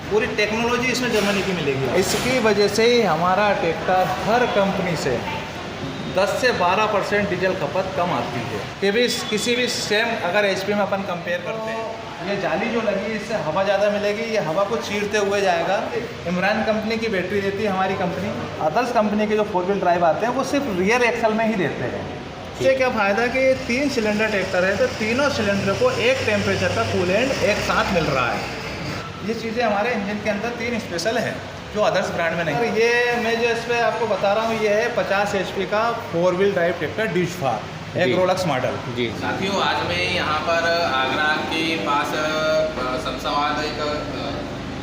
पूरी टेक्नोलॉजी इसमें जर्मनी की मिलेगी। इसकी वजह से ही हमारा ट्रैक्टर हर कंपनी से 10 से 12% डीजल खपत कम आती है। कि भी किसी भी सेम अगर एचपी में अपन कंपेयर करते हैं, ये जाली जो लगी इससे हवा ज़्यादा मिलेगी, ये हवा को चीरते हुए जाएगा। इमरान कंपनी की बैटरी देती है हमारी कंपनी। अदर्स कंपनी के जो 4 व्हील ड्राइव आते हैं वो सिर्फ रियर एक्सल में ही देते हैं। इससे क्या फ़ायदा कि 3 सिलेंडर ट्रैक्टर है तो तीनों सिलेंडर को एक टेम्परेचर का कूलेंट एक साथ मिल रहा है। ये चीज़ें हमारे इंजन के अंदर 3 स्पेशल हैं जो अदर्स ब्रांड में नहीं। ये मैं जो इस पर आपको बता रहा हूँ, ये है 50 HP का 4 व्हील ड्राइव ट्रैक्टर ड्यूशफार, एक रोलक्स मॉडल। जी साथियों, आज मैं यहाँ पर आगरा के पास शमशाबाद एक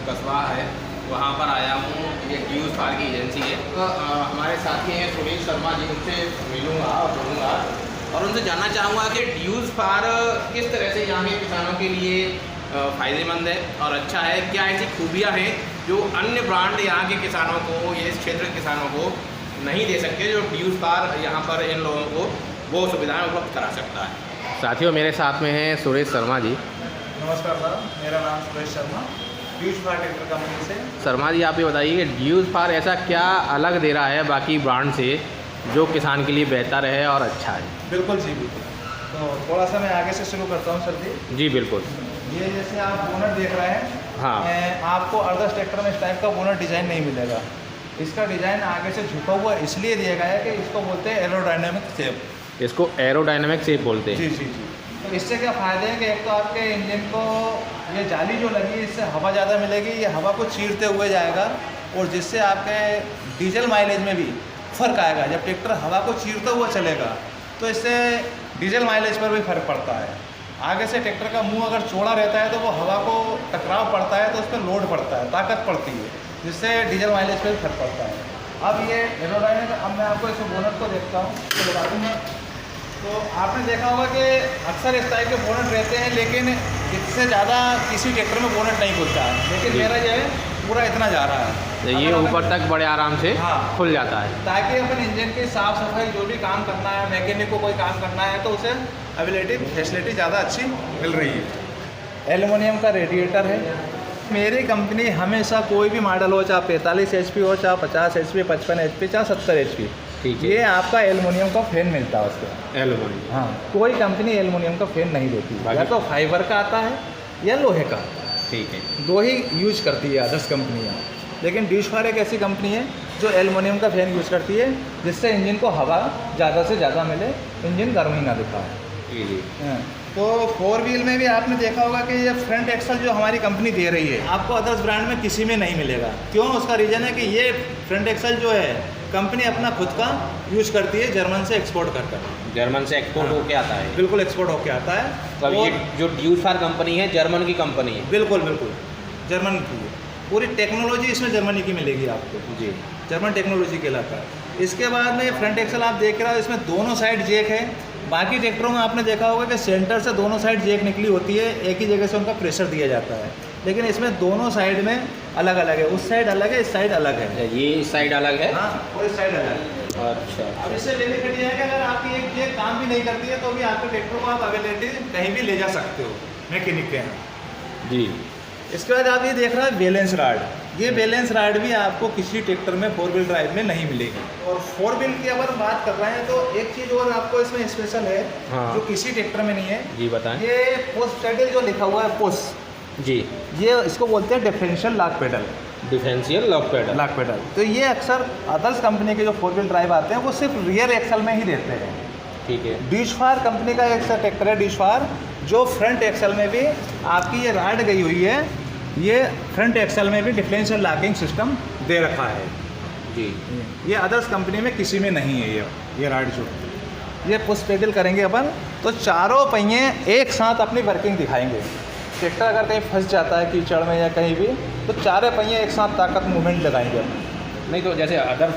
कस्बा है, वहाँ पर आया हूँ। ये ड्यूशफार की एजेंसी है। हमारे साथी हैं सुनील शर्मा जी, उनसे मिलूँगा और बोलूँगा और उनसे जानना चाहूँगा कि ड्यूशफार किस तरह से यहाँ के किसानों के लिए फ़ायदेमंद है और अच्छा है। क्या ऐसी खूबियाँ हैं जो अन्य ब्रांड यहाँ के किसानों को, ये इस क्षेत्र के किसानों को नहीं दे सकते, जो ड्यूशफार यहाँ पर इन लोगों को वो सुविधाएं उपलब्ध करा सकता है। साथियों, मेरे साथ में हैं सुरेश शर्मा जी। नमस्कार सर, मेरा नाम सुरेश शर्मा, ड्यूशफार ट्रैक्टर कंपनी से। शर्मा जी, आप ये बताइए कि ड्यूशफार ऐसा क्या अलग दे रहा है बाकी ब्रांड से जो किसान के लिए बेहतर है और अच्छा है? बिल्कुल जी, बिल्कुल। तो थोड़ा सा मैं आगे से शुरू करता हूँ सर जी। जी बिल्कुल। ये जैसे आप बोनट देख रहे हैं, हाँ, आपको अदर्स ट्रैक्टर में इस टाइप का बोनट डिज़ाइन नहीं मिलेगा। इसका डिज़ाइन आगे से झुका हुआ इसलिए दिया गया है कि इसको बोलते हैं एरोडायनेमिक शेप। इसको एरोडायनेमिक शेप बोलते हैं। जी जी जी। तो इससे क्या फ़ायदे हैं कि एक तो आपके इंजन को ये जाली जो लगी इससे हवा ज़्यादा मिलेगी, ये हवा को चीरते हुए जाएगा और जिससे आपके डीजल माइलेज में भी फ़र्क आएगा। जब ट्रैक्टर हवा को चीरता हुआ चलेगा तो इससे डीजल माइलेज पर भी फ़र्क पड़ता है। आगे से ट्रैक्टर का मुंह अगर चौड़ा रहता है तो वो हवा को टकराव पड़ता है तो उस पर लोड पड़ता है, ताकत पड़ती है, जिससे डीजल माइलेज पर भी फर्क पड़ता है। अब ये एरोडायनेमिक, अब मैं आपको इस बोनट को देखता हूँ तो बता दूँगा। तो आपने देखा होगा कि अक्सर इस टाइप के बोनट रहते हैं, लेकिन इससे ज़्यादा किसी ट्रैक्टर में बोनट नहीं खुलता है, लेकिन मेरा जो है पूरा इतना जा रहा है। ये ऊपर तक बड़े आराम से हाँ, खुल जाता है, ताकि अपन इंजन की साफ़ सफाई जो भी काम करना है, मैकेनिक को कोई काम करना है तो उसे अवेलेबिलिटी फैसिलिटी ज़्यादा अच्छी मिल रही है। एल्युमिनियम का रेडिएटर है। मेरी कंपनी हमेशा कोई भी मॉडल हो, चाहे 45 HP हो, चाहे 50 HP, 55 HP, चाहे 70 HP, ठीक है, ये आपका एल्युमिनियम का फैन मिलता है उसका। एल्युमिनियम। हाँ, कोई कंपनी एल्युमिनियम का फैन नहीं देती, या तो फाइबर का आता है या लोहे का, ठीक है, दो ही यूज करती है अदर्स कंपनियाँ। लेकिन ड्यूशफार एक ऐसी कंपनी है जो एल्युमिनियम का फैन यूज़ करती है, जिससे इंजन को हवा ज़्यादा से ज़्यादा मिले, इंजन गर्मी ना दिखाए। जी। तो 4 व्हील में भी आपने देखा होगा कि ये फ्रंट एक्सल जो हमारी कंपनी दे रही है, आपको अदर्स ब्रांड में किसी में नहीं मिलेगा। क्यों? उसका रीज़न है कि ये फ्रंट एक्सल जो है कंपनी अपना खुद का यूज़ करती है, जर्मन से एक्सपोर्ट कर। जर्मन से एक्सपोर्ट होके आता है? बिल्कुल, एक्सपोर्ट होके आता है। तो ये जो ड्यूशफार कंपनी है जर्मन की कंपनी है? बिल्कुल बिल्कुल, जर्मन की है। पूरी टेक्नोलॉजी इसमें जर्मनी की मिलेगी आपको जी, जर्मन टेक्नोलॉजी के इलाका। इसके बाद में फ्रंट एक्सल आप देख रहे हो, इसमें दोनों साइड जैक है। बाकी ट्रैक्टरों में आपने देखा होगा कि सेंटर से दोनों साइड जैक निकली होती है, एक ही जगह से उनका प्रेशर दिया जाता है, लेकिन इसमें दोनों साइड में अलग अलग है। उस साइड अलग है, इस साइड अलग है। ये इस साइड अलग है? हाँ, और इस साइड अलग है। अच्छा। अब इससे बेनिफिट ये है कि अगर आपकी एक जैक काम भी नहीं करती है तो भी आपके ट्रैक्टर को आप अवेलेबिलिटी कहीं भी ले जा सकते हो मैकेनिक के यहाँ। जी। इसके बाद आप ये देख रहे हैं बैलेंस राड। ये बैलेंस राड भी आपको किसी ट्रैक्टर में 4 व्हील ड्राइव में नहीं मिलेगी। और 4 व्हील की अगर बात कर रहे हैं तो एक चीज़ और आपको इसमें स्पेशल है, हाँ, जो किसी ट्रैक्टर में नहीं है। जी बताएं। ये पुश पेडल जो लिखा हुआ है, पुश, जी, ये इसको बोलते हैं differential lock pedal. Differential lock pedal. तो ये अक्सर अदर्स कंपनी के जो 4 व्हील ड्राइव आते हैं वो सिर्फ रियर एक्सल में ही देते हैं। ठीक है। ड्यूशफार कंपनी का एक सा ट्रैक्टर है ड्यूशफार, जो फ्रंट एक्सल में भी आपकी ये राड गई हुई है, ये फ्रंट एक्सल में भी डिफरेंशियल लॉकिंग सिस्टम दे रखा है। जी। ये अदर्स कंपनी में किसी में नहीं है। ये राड जो ये पुश पेडल करेंगे अपन तो चारों पहिए एक साथ अपनी वर्किंग दिखाएंगे। ट्रैक्टर अगर कहीं फंस जाता है कीचड़ में या कहीं भी, तो चारों पहिए एक साथ ताकत मूवमेंट लगाएंगे अपन। नहीं तो जैसे अदर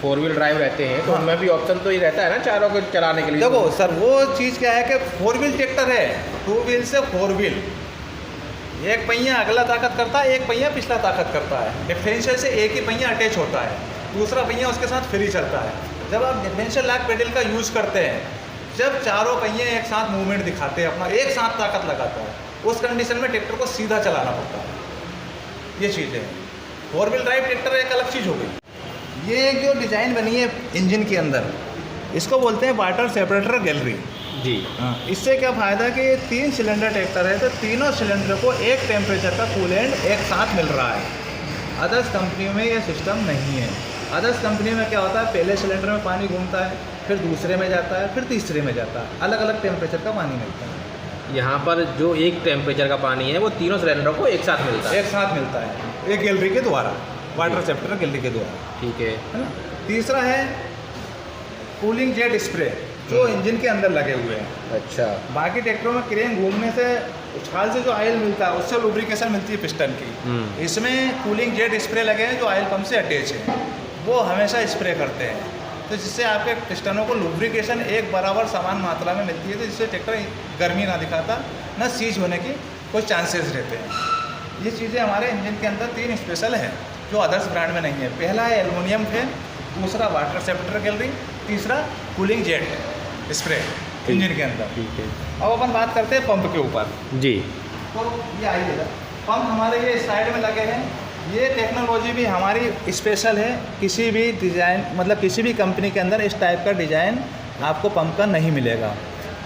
4 व्हील ड्राइव रहते हैं तो उनमें भी ऑप्शन तो ही रहता है ना चारों को चलाने के लिए? देखो सर, वो चीज़ क्या है कि 4 व्हील ट्रैक्टर है, 2 व्हील से 4 व्हील, एक पहिया अगला ताकत करता है, एक पहिया पिछला ताकत करता है। डिफरेंशियल से एक ही पहिया अटैच होता है, दूसरा पहिया उसके साथ फ्री चलता है। जब आप डिफरेंशियल लॉक पेडल का यूज़ करते हैं, जब चारों पहिए एक साथ मूवमेंट दिखाते हैं, अपना एक साथ ताकत लगाता है, उस कंडीशन में ट्रैक्टर को सीधा चलाना पड़ता है। ये चीज़ें हैं। 4 व्हील ड्राइव ट्रैक्टर एक अलग चीज़ हो गई। ये जो डिज़ाइन बनी है इंजन के अंदर, इसको बोलते हैं वाटर सेपरेटर गैलरी जी। हाँ, इससे क्या फ़ायदा कि ये 3 सिलेंडर ट्रैक्टर है, तो तीनों सिलेंडर को एक टेम्परेचर का कूलेंट एक साथ मिल रहा है। अदर्स कंपनियों में ये सिस्टम नहीं है। अदर्स कंपनी में क्या होता है, पहले सिलेंडर में पानी घूमता है, फिर दूसरे में जाता है, फिर तीसरे में जाता है, अलग अलग टेम्परेचर का पानी मिलता है। यहाँ पर जो एक टेम्परेचर का पानी है वो तीनों सिलेंडरों को एक साथ मिलता है। एक साथ मिलता है, एक गैलरी के द्वारा, वाटर सेपरेटर गैलरी के द्वारा। ठीक है। है ना। तीसरा है कूलिंग जेट स्प्रे, जो इंजन के अंदर लगे हुए हैं। अच्छा। बाकी ट्रैक्टरों में क्रेन घूमने से उछाल से जो ऑयल मिलता है उससे लुब्रिकेशन मिलती है पिस्टन की। इसमें कूलिंग जेट स्प्रे लगे हैं जो ऑयल पंप से अटैच है, वो हमेशा स्प्रे करते हैं, तो जिससे आपके पिस्टनों को लुब्रिकेशन एक बराबर समान मात्रा में मिलती है, तो जिससे ट्रैक्टर गर्मी ना दिखाता, ना सीज होने की कोई चांसेस रहते हैं। ये चीज़ें हमारे इंजन के अंदर 3 स्पेशल हैं जो अदर्स ब्रांड में नहीं है। पहला है एल्युमिनियम फैन, दूसरा वाटर सेपरेटर गैलरी, तीसरा कूलिंग जेट स्प्रे इंजन के अंदर। ठीक है। अब अपन बात करते हैं पंप के ऊपर। जी। तो ये आइए, पंप हमारे ये साइड में लगे हैं। ये टेक्नोलॉजी भी हमारी स्पेशल है, किसी भी डिज़ाइन मतलब किसी भी कंपनी के अंदर इस टाइप का डिज़ाइन आपको पंप का नहीं मिलेगा।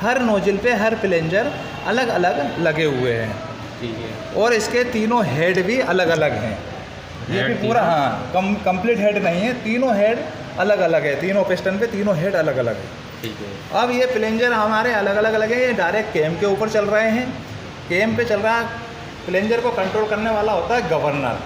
हर नोजल पे हर प्लेंजर अलग अलग लगे हुए हैं। ठीक है। और इसके तीनों हेड भी अलग अलग हैं। ये भी पूरा कंप्लीट हेड नहीं है, तीनों हेड अलग अलग है, तीनों पिस्टन पे तीनों हेड अलग अलग है। ठीक है। अब ये प्लेंजर हमारे अलग अलग लगे, ये डायरेक्ट केम के ऊपर चल रहे हैं। केम पे चल रहा प्लेंजर को कंट्रोल करने वाला होता है गवर्नर।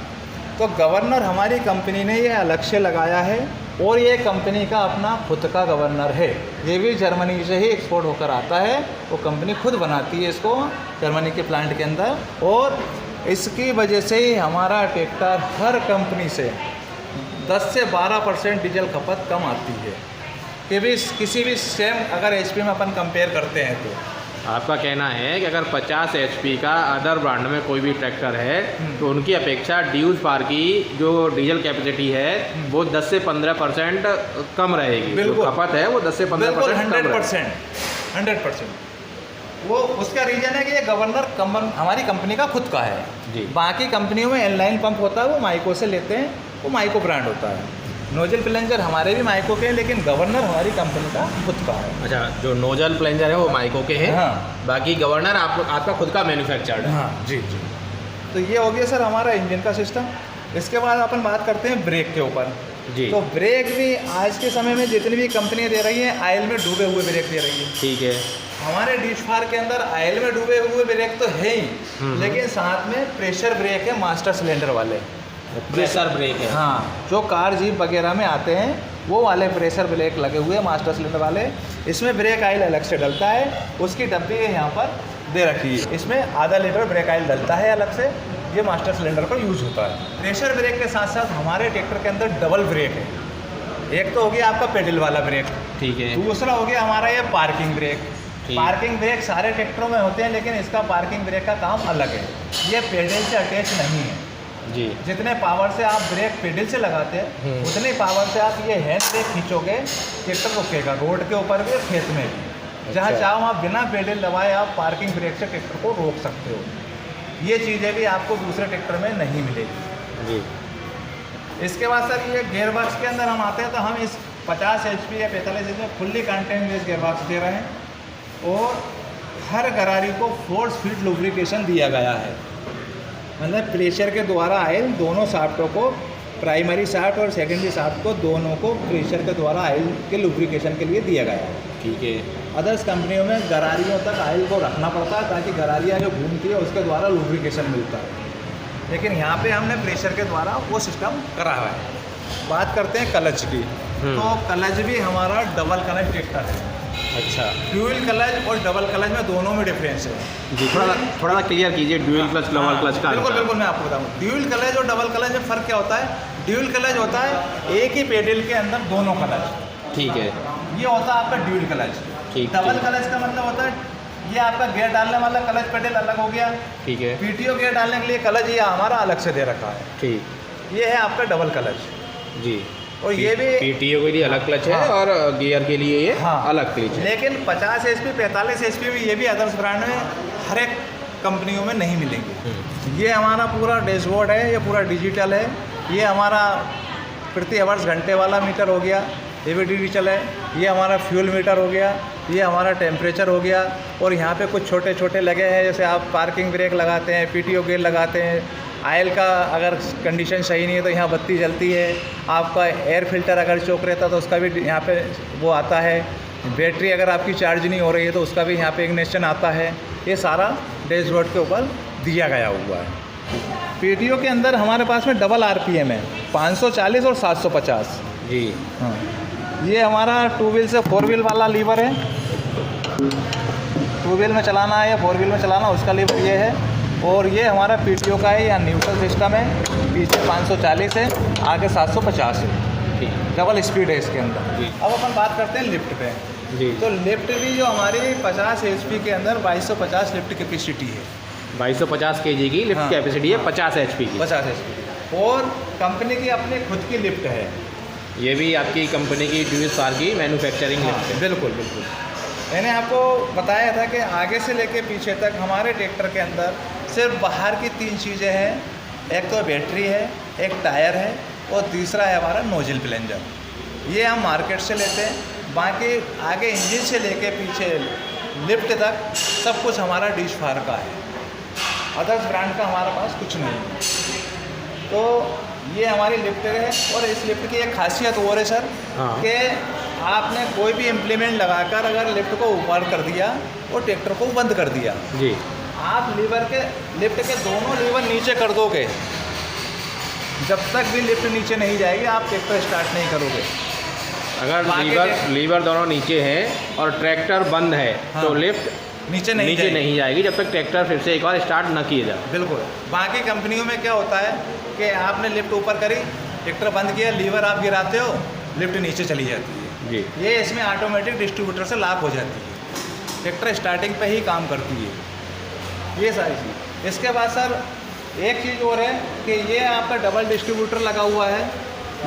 तो गवर्नर हमारी कंपनी ने ये अलग से लगाया है, और ये कंपनी का अपना खुद का गवर्नर है। ये भी जर्मनी से ही एक्सपोर्ट होकर आता है, वो कंपनी खुद बनाती है इसको जर्मनी के प्लांट के अंदर। और इसकी वजह से ही हमारा ट्रैक्टर हर कंपनी से 10 से 12% डीजल खपत कम आती है, कि भी किसी भी सेम अगर एचपी में अपन कंपेयर करते हैं तो। आपका कहना है कि अगर 50 HP का अदर ब्रांड में कोई भी ट्रैक्टर है तो उनकी अपेक्षा ड्यूज पार की जो डीजल कैपेसिटी है वो 10 से 15% कम रहेगी। बिल्कुल। जो खपत है वो 10 से 15% कम रहेगी। 100%। वो उसका रीज़न है कि ये गवर्नर हमारी कंपनी का खुद का है जी। बाकी कंपनियों में इनलाइन पंप होता है, वो माइको से लेते हैं, वो माइको ब्रांड होता है। नोजल प्लेंजर हमारे भी माइको के हैं, लेकिन गवर्नर हमारी कंपनी का खुद का है। अच्छा, जो नोजल प्लेंजर है वो माइको के हैं। हाँ। बाकी गवर्नर आपका खुद का मैन्युफैक्चर्ड है। हाँ जी जी। तो ये हो गया सर हमारा इंजन का सिस्टम। इसके बाद अपन बात करते हैं ब्रेक के ऊपर जी। तो ब्रेक भी आज के समय में जितनी भी कंपनियाँ दे रही हैं ऑयल में डूबे हुए ब्रेक दे रही है। ठीक है। हमारे डिशफार के अंदर ऑयल में डूबे हुए ब्रेक तो है ही, लेकिन साथ में प्रेशर ब्रेक है, मास्टर सिलेंडर वाले प्रेशर ब्रेक है। हाँ, जो कार जीप वगैरह में आते हैं वो वाले प्रेशर ब्रेक लगे हुए हैं, मास्टर सिलेंडर वाले। इसमें ब्रेक ऑयल अलग से डलता है, उसकी डब्बी यहाँ पर दे रखी है। इसमें आधा लीटर ब्रेक ऑयल डलता है अलग से, ये मास्टर सिलेंडर पर यूज़ होता है। प्रेशर ब्रेक के साथ साथ हमारे ट्रैक्टर के अंदर डबल ब्रेक है। एक तो हो गया आपका पेडल वाला ब्रेक, ठीक है। दूसरा हो गया हमारा ये पार्किंग ब्रेक। पार्किंग ब्रेक सारे ट्रैक्टरों में होते हैं, लेकिन इसका पार्किंग ब्रेक का काम अलग है, ये पेडल से अटैच नहीं है जी। जितने पावर से आप ब्रेक पेडल से लगाते हैं उतने पावर से आप ये हैंड ब्रेक खींचोगे, ट्रैक्टर रुकेगा, रोड के ऊपर भी और खेत में भी। जहाँ चाहो आप बिना पेडल दबाए आप पार्किंग ब्रेक से ट्रैक्टर को रोक सकते हो। ये चीज़ें भी आपको दूसरे ट्रैक्टर में नहीं मिलेगी जी। इसके बाद सर ये गियर बॉक्स के अंदर हम आते हैं, तो हम इस 50 HP या 45 HP में फुल्ली कंटेनलेस गियर बॉक्स दे रहे हैं, और हर गरारी को फोर्स फीड लुब्रिकेशन दिया गया है। मतलब प्रेशर के द्वारा ऑयल दोनों शाफ्टों को, प्राइमरी शाफ्ट और सेकेंडरी शाफ्ट को, दोनों को प्रेशर के द्वारा ऑयल के लुब्रिकेशन के लिए दिया गया है। ठीक है। अदर्स कंपनियों में गरारियों तक ऑयल को रखना पड़ता है ताकि गरारियाँ जो घूमती है उसके द्वारा लुब्रिकेशन मिलता है, लेकिन यहाँ पे हमने प्रेशर के द्वारा वो सिस्टम करा हुआ है। बात करते हैं क्लच की, तो क्लच भी हमारा डबल क्लच ट्रैक्टर है। अच्छा। ड्यूल क्लच और डबल क्लच में दोनों में डिफरेंस है जी। थोड़ा सा क्लियर कीजिए ड्यूल क्लच डबल क्लच का। बिल्कुल बिल्कुल, मैं आपको बताऊँ ड्यूल क्लच और डबल क्लच में फ़र्क क्या होता है। ड्यूल क्लच होता है एक ही पेडल के अंदर दोनों क्लच, ठीक है। ये होता है आपका ड्यूल क्लच। ठीक। डबल क्लच का मतलब होता है ये आपका गियर डालने वाला क्लच पेडल अलग हो गया, ठीक है। पीटीओ गियर डालने के लिए क्लच ये हमारा अलग से दे रखा है। ठीक। ये है आपका डबल क्लच जी। और ये भी पीटीओ के लिए अलग क्लच है और गियर के लिए ये अलग क्लच है। लेकिन 50 HP 45 HP में ये भी अदर्स ब्रांड में हर एक कंपनियों में नहीं मिलेंगे। ये हमारा पूरा डैशबोर्ड है, ये पूरा डिजिटल है। ये हमारा प्रति आवर्स घंटे वाला मीटर हो गया, ये भी डिजिटल है। ये हमारा फ्यूल मीटर हो गया, ये हमारा टेम्परेचर हो गया। और यहाँ पे कुछ छोटे छोटे लगे हैं, जैसे आप पार्किंग ब्रेक लगाते हैं, पीटीओ गेयर लगाते हैं, आयल का अगर कंडीशन सही नहीं है तो यहाँ बत्ती जलती है। आपका एयर फिल्टर अगर चौक रहता है तो उसका भी यहाँ पे वो आता है। बैटरी अगर आपकी चार्ज नहीं हो रही है तो उसका भी यहाँ पे इग्निशन आता है। ये सारा डैशबोर्ड के ऊपर दिया गया हुआ है। पीटीओ के अंदर हमारे पास में डबल आरपीएम है, 540 और 750 जी। हाँ, ये हमारा 2 व्हील से 4 व्हील वाला लीवर है। 2 व्हील में चलाना है या 4 व्हील में चलाना, उसका लीवर ये है। और ये हमारा पीटीओ का है या न्यूट्रल सिस्टम है। पीछे 540 है, आगे 750 है। डबल स्पीड है इसके अंदर। जी। अब अपन बात करते हैं लिफ्ट पे। जी। तो लिफ्ट भी जो हमारी 50 HP के अंदर 2250 लिफ्ट कैपेसिटी है। 2250 kg की लिफ्ट हाँ, कैपेसिटी है, हाँ। 50 HP की। 50 HP और कंपनी की अपनी खुद की लिफ्ट है। ये भी आपकी कंपनी की ड्यूल स्टार की मैन्युफैक्चरिंग हाँ, लिफ्ट है। बिल्कुल बिल्कुल। मैंने आपको बताया था कि आगे से लेके पीछे तक हमारे ट्रैक्टर के अंदर सिर्फ बाहर की 3 चीज़ें हैं। एक तो बैटरी है, एक टायर है और तीसरा है हमारा नोजल प्लंजर। ये हम मार्केट से लेते हैं। बाकी आगे इंजन से लेके पीछे लिफ्ट तक सब कुछ हमारा डिश फार का है। अदर्स ब्रांड का हमारे पास कुछ नहीं है। तो ये हमारी लिफ्ट है। और इस लिफ्ट की एक खासियत और है सर, हाँ। कि आपने कोई भी इम्प्लीमेंट लगाकर अगर लिफ्ट को ऊपर कर दिया और ट्रैक्टर को बंद कर दिया, जी। आप लिफ्ट के दोनों लीवर नीचे कर दोगे, जब तक भी लिफ्ट नीचे नहीं जाएगी आप ट्रैक्टर स्टार्ट नहीं करोगे। अगर लीवर दोनों नीचे हैं और ट्रैक्टर बंद है, हाँ। तो लिफ्ट नीचे नहीं जाएगी जब तक ट्रैक्टर फिर से एक बार स्टार्ट न किया जाए। बिल्कुल। बाकी कंपनियों में क्या होता है कि आपने लिफ्ट ऊपर करी, ट्रैक्टर बंद किया, लीवर आप गिराते हो, लिफ्ट नीचे चली जाती है। जी। ये इसमें ऑटोमेटिक डिस्ट्रीब्यूटर से लॉक हो जाती है, ट्रैक्टर स्टार्टिंग पे ही काम करती है। ये सारी चीज़। इसके बाद सर एक चीज़ और है कि ये आपका डबल डिस्ट्रीब्यूटर लगा हुआ है।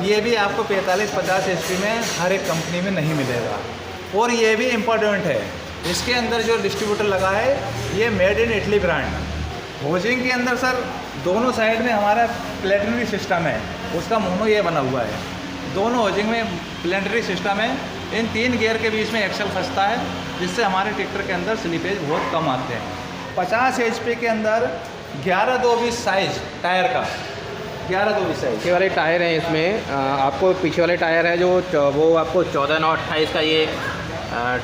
ये भी आपको 45-50 HP में हर एक कंपनी में नहीं मिलेगा। और ये भी इम्पोर्टेंट है, इसके अंदर जो डिस्ट्रीब्यूटर लगा है ये made in Italy brand. Housing के अंदर सर दोनों साइड में हमारा प्लेटनरी सिस्टम है, उसका मोनो ये बना हुआ है। दोनों होजिंग में प्लेटनरी सिस्टम है। इन 3 गियर के बीच में एक्सल फंसता है, जिससे हमारे ट्रैक्टर के अंदर स्लिपेज बहुत कम आते हैं। 50 HP के अंदर 11-2-20 साइज टायर का, 11-2-20 साइज पीछे वाले टायर हैं इसमें। आपको पीछे वाले टायर है जो वो आपको 14-9-28 का ये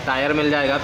टायर मिल जाएगा।